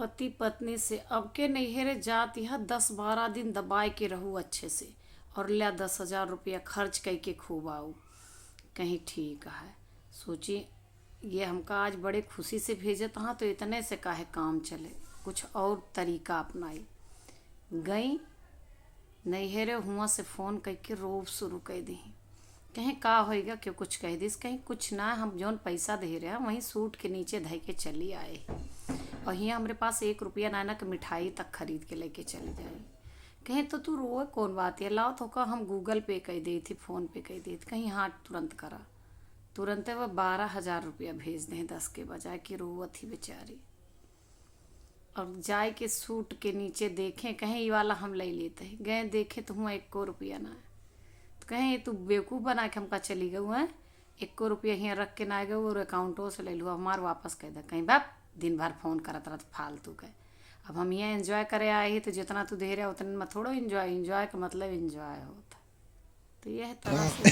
पति पत्नी से अब के नैहरे जात यह 10-12 दिन दबाए के रहू अच्छे से और लिया 10,000 रुपया खर्च करके खूब आऊ। कहीं ठीक है। सोची ये हमका आज बड़े खुशी से भेजत हाँ तो इतने से काहे काम चले, कुछ और तरीका अपनाई। गई नैहरे हुआ से फ़ोन करके रोब शुरू कर दी। कहीं का होएगा क्यों कुछ कह दिस, कहीं कुछ ना, हम जौन पैसा दे रहे हैं वहीं सूट के नीचे धइ के चली आए और यहाँ हमारे पास 1 रुपया नाना के मिठाई तक खरीद के लेके चली जाए। कहीं तो तू रोए कौन बात है, लाओ तो का हम गूगल पे कर दी थी, फ़ोन पे कर दी थी। कहीं हाँ तुरंत करा, तुरंत वह 12,000 रुपया भेज दें 10 के बजाय कि रोवत थी बेचारी। और जाए के सूट के नीचे देखें, कहीं ये वाला हम ले लेते हैं, गए देखे तो हुआ 1 रुपया ना है। तो कहीं तू बेवकूफ़ बना के हमका चली गई है, 1 रुपया यहाँ रख के ना गए और अकाउंटों से ले लूँ हमार वापस कर दे। कहीं बाप दिन भर फ़ोन करत रहा फालतू के। अब हम यहाँ एंजॉय करे आए ही तो जितना तू दे रहा उतने में थोड़ा इंजॉय का मतलब इंजॉय होता। तो यह तरह से